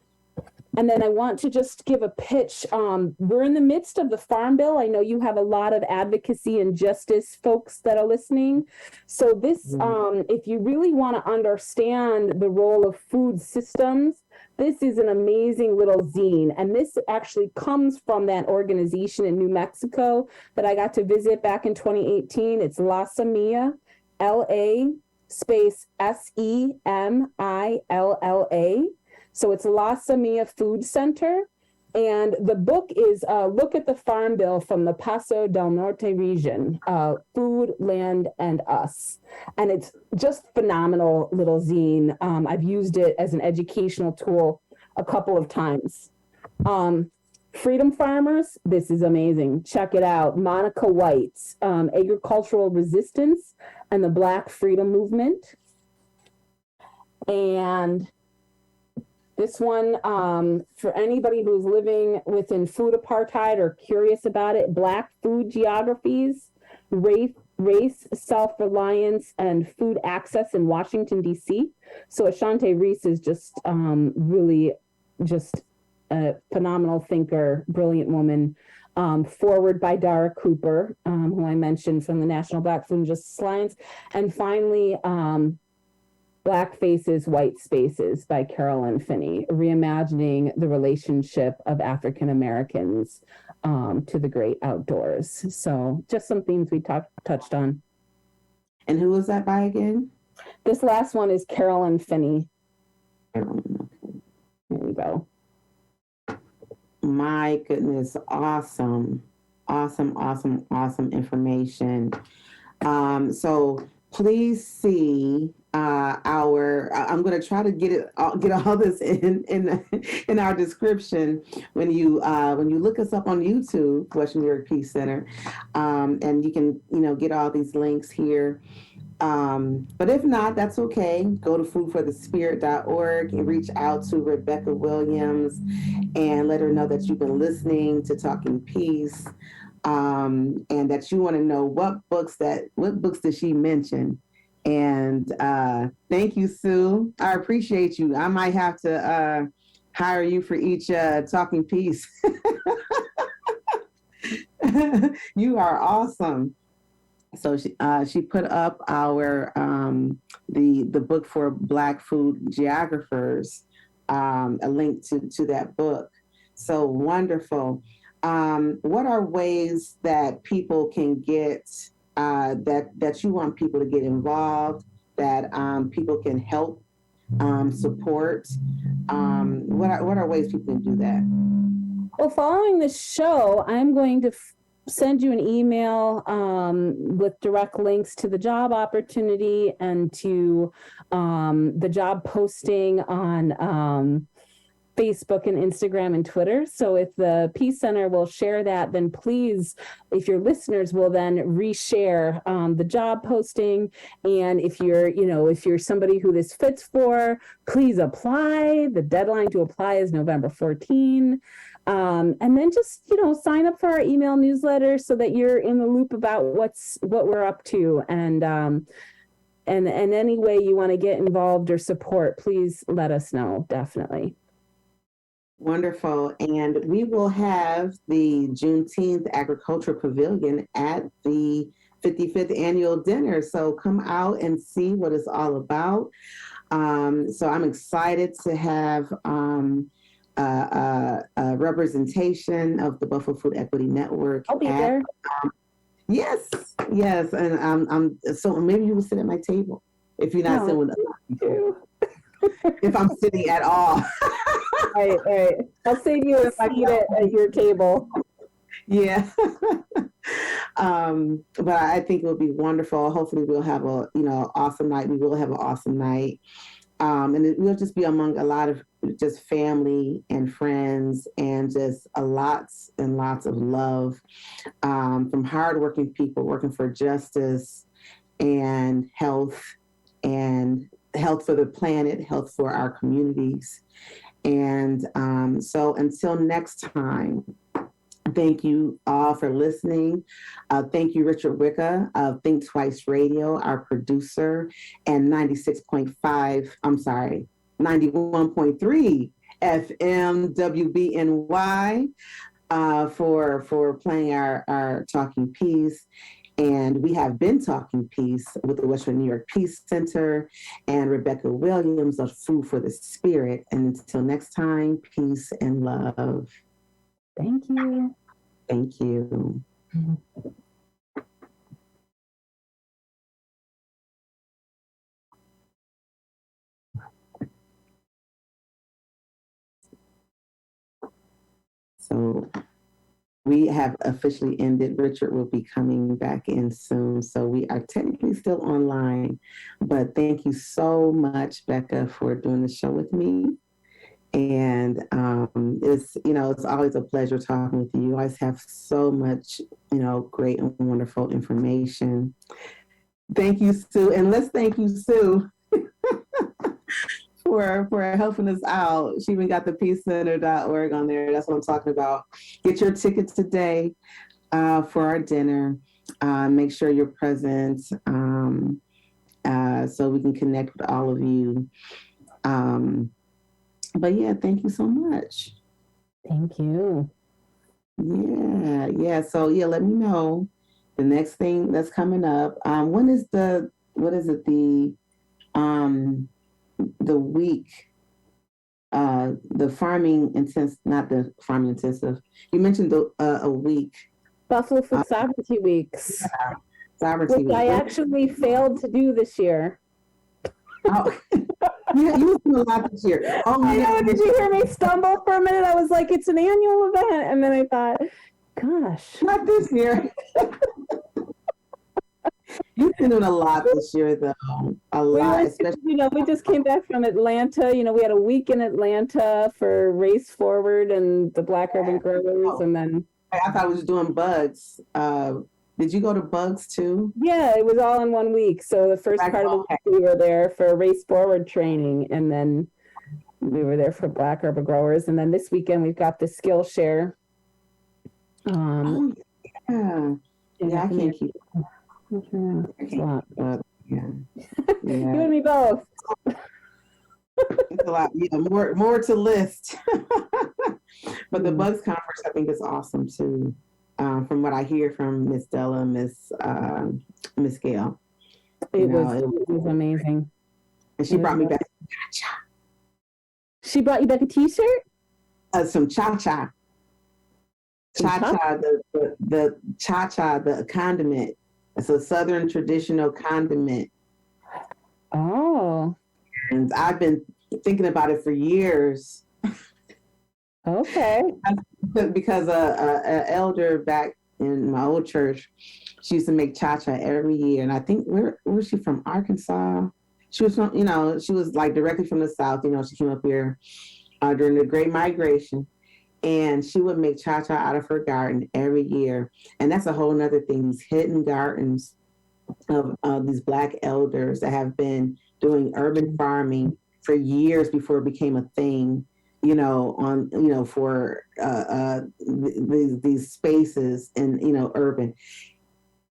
And then I want to just give a pitch. We're in the midst of the Farm Bill. I know you have a lot of advocacy and justice folks that are listening. So this, if you really want to understand the role of food systems, this is an amazing little zine. And this actually comes from that organization in New Mexico that I got to visit back in 2018. It's La Semilla, LA space SEMILLA. So it's La Semilla Food Center. And the book is Look at the Farm Bill from the Paso del Norte region, Food, Land, and Us. And it's just phenomenal little zine. I've used it as an educational tool a couple of times. Freedom Farmers, this is amazing. Check it out. Monica White's Agricultural Resistance and the Black Freedom Movement. And this one, for anybody who's living within food apartheid or curious about it, Black Food Geographies, Race, Self-Reliance, and Food Access in Washington, D.C. So Ashante Reese is just really just a phenomenal thinker, brilliant woman. Forward by Dara Cooper, who I mentioned from the National Black Food and Justice Alliance. And finally, Black Faces, White Spaces by Carolyn Finney, reimagining the relationship of African Americans to the great outdoors. So just some themes we touched on. And who was that by again? This last one is Carolyn Finney. There you go. My goodness, awesome information. So please see I'm going to try to get all this in our description when you look us up on YouTube, WNY Peace Center, and you can get all these links here. But if not, that's okay. Go to foodforthespirit.org and reach out to Rebekah Williams and let her know that you've been listening to Talking Peace, and that you want to know what books did she mention. And thank you, Sue. I appreciate you. I might have to hire you for each Talking Peace. You are awesome. So she put up our the book for Black food geographers, a link to that book. So wonderful. What are ways that people can get that you want people to get involved, that people can help support? What are ways people can do that? Well, following the show, I'm going to send you an email with direct links to the job opportunity and to the job posting on Facebook and Instagram and Twitter. So if the Peace Center will share that, then please, if your listeners will then reshare the job posting. And if you're somebody who this fits for, please apply. The deadline to apply is November 14. And then just, sign up for our email newsletter so that you're in the loop about what we're up to. And any way you want to get involved or support, please let us know. Definitely. Wonderful. And we will have the Juneteenth Agricultural Pavilion at the 55th annual dinner. So come out and see what it's all about. So I'm excited to have a representation of the Buffalo Food Equity Network. I'll be there. Yes. And so maybe you will sit at my table if you're not sitting with other people. If I'm sitting at all. Right. I'll save you a seat at your table. Yeah. But I think it will be wonderful. Hopefully we'll have awesome night. We will have an awesome night. And we'll just be among a lot of just family and friends and just lots and lots of love from hardworking people working for justice and health for the planet, health for our communities. And so until next time, thank you all for listening. Thank you, Richard Wicca of Think Twice Radio, our producer, and 91.3 FM WBNY for playing our Talking Peace. And we have been talking peace with the WNY Peace Center and Rebekah Williams of Food for the Spirit. And until next time, peace and love. Thank you. Thank you. So we have officially ended. Richard will be coming back in soon. So we are technically still online, but thank you so much, Becca, for doing the show with me. And it's always a pleasure talking with you. You always have so much, great and wonderful information. Thank you, Sue. And let's thank you, Sue, for helping us out. She even got the peacecenter.org on there. That's what I'm talking about. Get your tickets today for our dinner. Make sure you're present so we can connect with all of you. But yeah, thank you so much. Thank you. Yeah. So yeah, let me know the next thing that's coming up. When is the week, the farming intensive, not the farming intensive. You mentioned a week. Buffalo Food Sovereignty Weeks. Sovereignty which Week. I actually failed to do this year. Oh. You do a lot this year. Oh, I know. Did you hear me stumble for a minute? I was like, it's an annual event. And then I thought, gosh. Not this year. You've been doing a lot this year, though. A lot. Especially, we just came back from Atlanta. We had a week in Atlanta for Race Forward and the Black Urban Growers. And then I thought I was doing Bugs. Did you go to Bugs too? Yeah, it was all in 1 week. So the first part of the week we were there for Race Forward training, and then we were there for Black Urban Growers. And then this weekend we've got the Skillshare. Yeah, I can't keep. It's a lot. Yeah. You and me both. It's a lot. Yeah, more to list. But the Bugs conference, I think, is awesome too. From what I hear from Miss Della, Miss Gail. It was amazing. And she brought me back. She brought you back a T-shirt? Some cha-cha. Cha-cha, the cha-cha, the condiment. It's a Southern traditional condiment. Oh. And I've been thinking about it for years. Okay. Because a elder back in my old church, she used to make cha-cha every year. And I think, where was she from? Arkansas? She was from, she was like directly from the South. She came up here during the Great Migration. And she would make cha-cha out of her garden every year. And that's a whole nother thing, these hidden gardens of these Black elders that have been doing urban farming for years before it became a thing, for these spaces in, urban.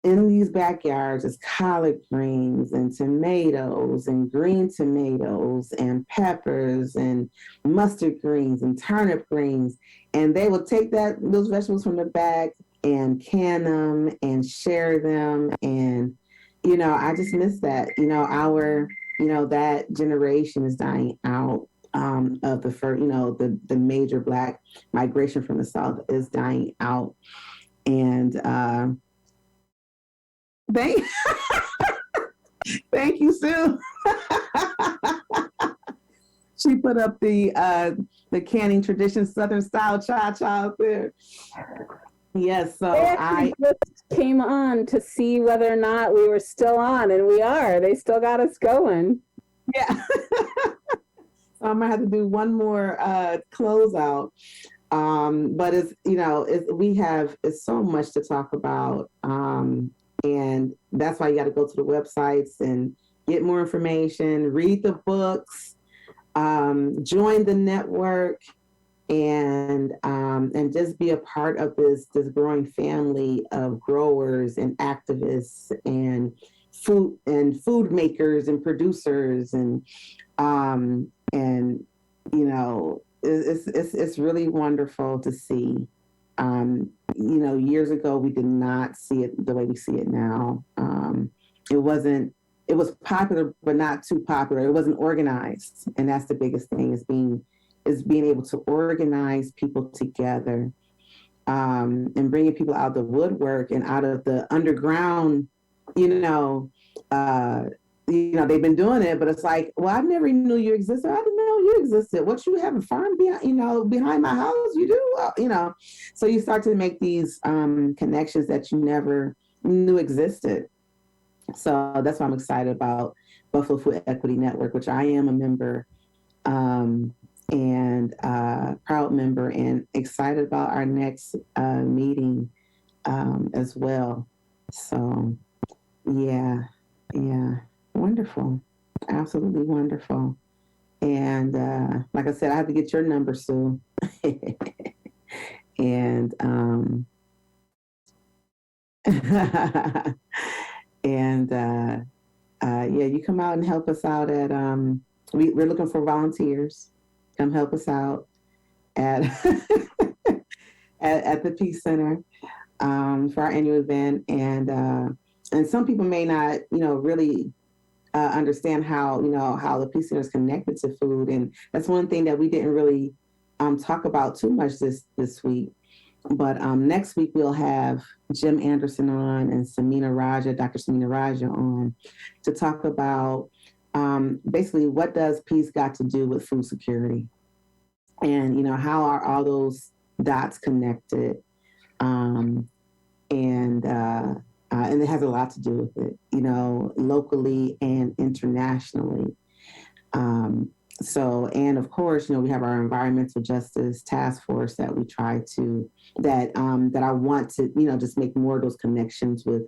In these backyards is collard greens and tomatoes and green tomatoes and peppers and mustard greens and turnip greens. And they will take those vegetables from the bag and can them and share them. And, I just miss that. That generation is dying out of the first, the major Black migration from the South is dying out. And thank you, Sue. She put up the canning tradition Southern style cha-cha out there. Yes, so I just came on to see whether or not we were still on, and we are. They still got us going. Yeah. So I'm gonna have to do one more closeout. But it's so much to talk about. And that's why you got to go to the websites and get more information, read the books, join the network, and just be a part of this growing family of growers and activists and food makers and producers it's really wonderful to see. Years ago, we did not see it the way we see it now. It was popular, but not too popular. It wasn't organized. And that's the biggest thing is being able to organize people together, and bringing people out of the woodwork and out of the underground, they've been doing it, but it's like, well, I never knew you existed. I didn't know you existed. What, you have a farm behind my house? You do? So you start to make these connections that you never knew existed. So that's why I'm excited about Buffalo Food Equity Network, which I am a member, and proud member, and excited about our next meeting as well. So yeah. Wonderful. Absolutely wonderful. And like I said, I have to get your number soon. And you come out and help us out at we're looking for volunteers. Come help us out at at the Peace Center for our annual event. And some people may not, really understand how the Peace Center is connected to food. And that's one thing that we didn't really talk about too much this week. But next week we'll have Jim Anderson on and Dr. Samina Raja on to talk about basically what does peace got to do with food security, and how are all those dots connected, and it has a lot to do with it, locally and internationally. And of course, we have our environmental justice task force that we try to, that I want to, just make more of those connections with,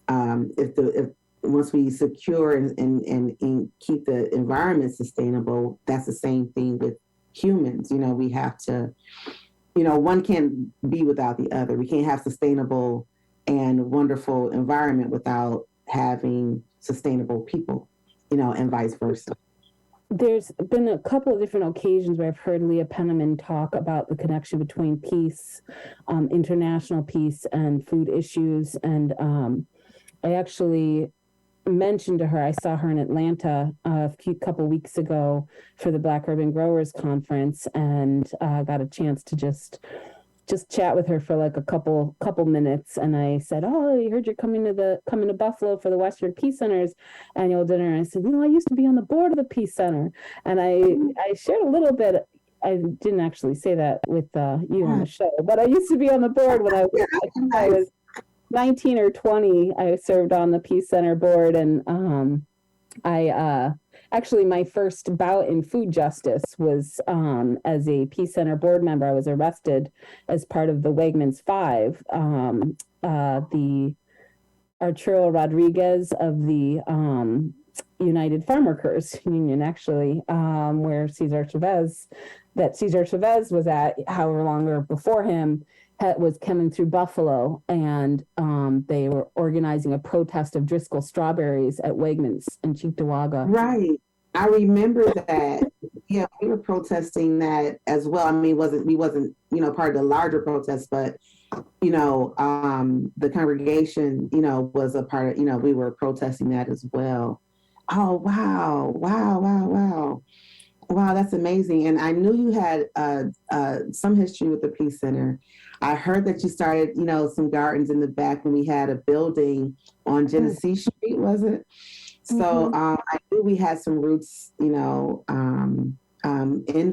if once we secure and keep the environment sustainable, that's the same thing with humans. We have to, one can't be without the other. We can't have sustainable and wonderful environment without having sustainable people, and vice versa. There's been a couple of different occasions where I've heard Leah Penniman talk about the connection between peace, international peace, and food issues. And I actually mentioned to her, I saw her in Atlanta a couple weeks ago for the Black Urban Growers Conference, and got a chance to just just chat with her for like a couple minutes, and I said, "Oh, I heard you're coming to Buffalo for the Western Peace Center's annual dinner." And I said, "I used to be on the board of the Peace Center," and I shared a little bit. I didn't actually say that with you on the show, but I used to be on the board when I was 19 or 20. I served on the Peace Center board, and I actually, my first bout in food justice was as a Peace Center board member. I was arrested as part of the Wegmans Five. The Arturo Rodriguez of the United Farm Workers Union, actually, where Cesar Chavez was at, however longer before him, was coming through Buffalo, and they were organizing a protest of Driscoll strawberries at Wegmans in Cheektowaga. Right. I remember that. Yeah, we were protesting that as well. I mean, we wasn't, part of the larger protest, but, the congregation, was a part of, we were protesting that as well. Oh, wow. Wow, wow, wow. Wow, that's amazing. And I knew you had some history with the Peace Center. I heard that you started, some gardens in the back when we had a building on Genesee Street, was it? So I knew we had some roots, in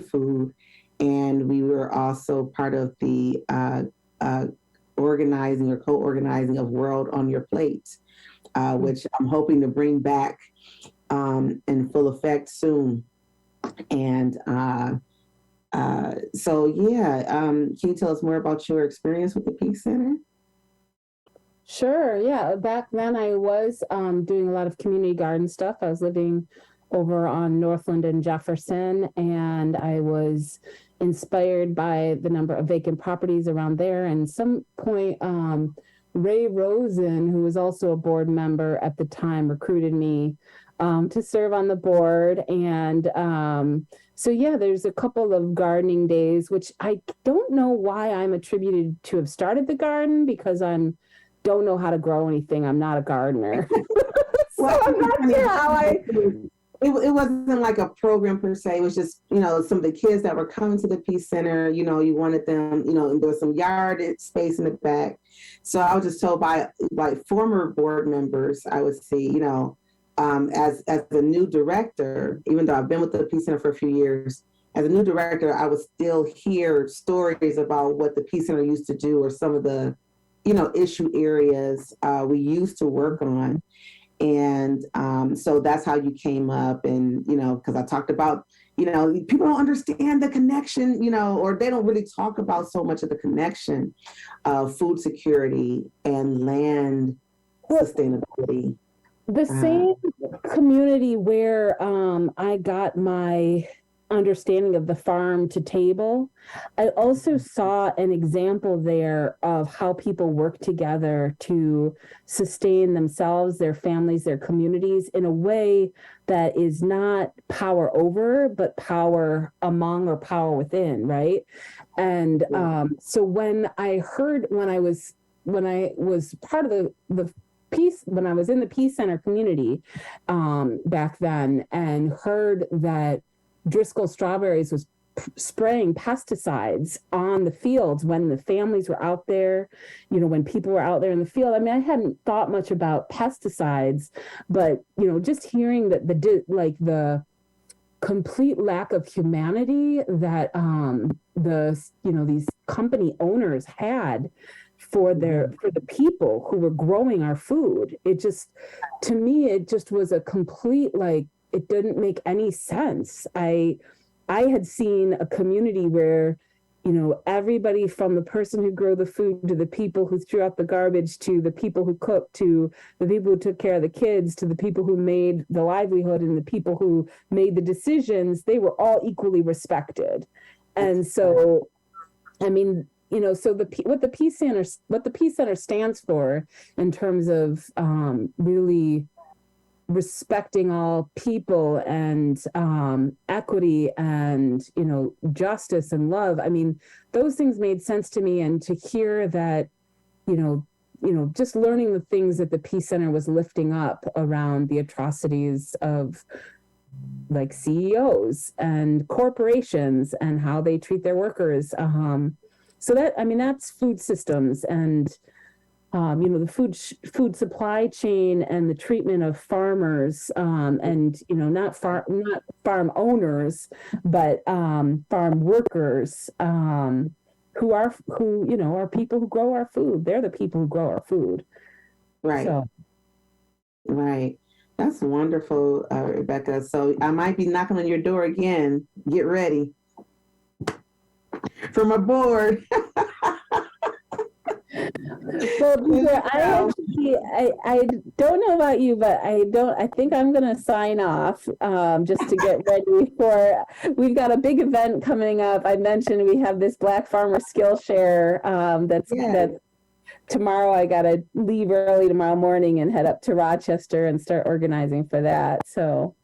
food, and we were also part of the organizing or co-organizing of World on Your Plate, which I'm hoping to bring back in full effect soon. And can you tell us more about your experience with the Peace Center? Sure. Yeah. Back then I was doing a lot of community garden stuff. I was living over on Northland and Jefferson, and I was inspired by the number of vacant properties around there. And some point, Ray Rosen, who was also a board member at the time, recruited me to serve on the board. And there's a couple of gardening days, which I don't know why I'm attributed to have started the garden, because don't know how to grow anything. I'm not a gardener. So I'm not sure how it wasn't like a program per se. It was just, some of the kids that were coming to the Peace Center, you wanted them, and there was some yard space in the back. So I was just told by former board members, I would see, as the new director, even though I've been with the Peace Center for a few years, as a new director, I would still hear stories about what the Peace Center used to do, or some of the, issue areas we used to work on. And so that's how you came up. And, because I talked about, people don't understand the connection, or they don't really talk about so much of the connection of food security and land sustainability. The same community where I got my understanding of the farm to table, I also saw an example there of how people work together to sustain themselves, their families, their communities in a way that is not power over, but power among or power within, right? And so when I was part of the Peace, when I was in the Peace Center community back then, and heard that Driscoll Strawberries was spraying pesticides on the fields when the families were out there, when people were out there in the field. I mean, I hadn't thought much about pesticides, but, just hearing that the complete lack of humanity that these company owners had for the people who were growing our food. To me, it just was a complete, it didn't make any sense. I had seen a community where, everybody from the person who grew the food to the people who threw out the garbage, to the people who cooked, to the people who took care of the kids, to the people who made the livelihood, and the people who made the decisions, they were all equally respected. And so, I mean, so what the Peace Center stands for in terms of really respecting all people and equity and justice and love. I mean, those things made sense to me, and to hear that, just learning the things that the Peace Center was lifting up around the atrocities of CEOs and corporations and how they treat their workers. So that, I mean, that's food systems and, the food supply chain and the treatment of farmers, and, not farm owners, but, farm workers, are people who grow our food. They're the people who grow our food. Right. So, Right. That's wonderful, Rebekah. So I might be knocking on your door again. Get ready. From a board. well, Deidra, I don't know about you, but I think I'm going to sign off, just to get ready for, we've got a big event coming up. I mentioned we have this Black Farmer Skillshare, that's tomorrow. I got to leave early tomorrow morning and head up to Rochester and start organizing for that. So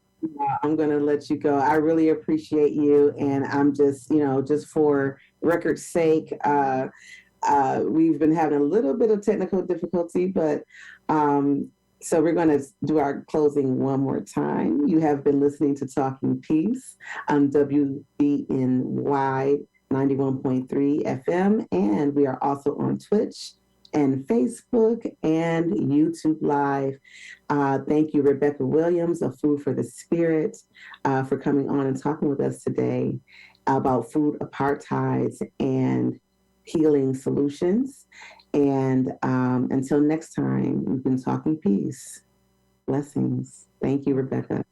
I'm going to let you go. I really appreciate you. And I'm just, just for record's sake, we've been having a little bit of technical difficulty, but so we're going to do our closing one more time. You have been listening to Talking Peace on WNY 91.3 FM, and we are also on Twitch and Facebook and YouTube Live. Thank you, Rebekah Williams of Food for the Spirit, for coming on and talking with us today about food apartheid and healing solutions. And until next time, we've been talking peace. Blessings. Thank you, Rebekah.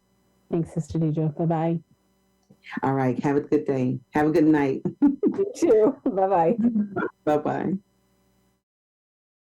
thanks, Sister Deidra. Bye-bye. All right. Have a good day. Have a good night. You too. Bye-bye. Bye-bye.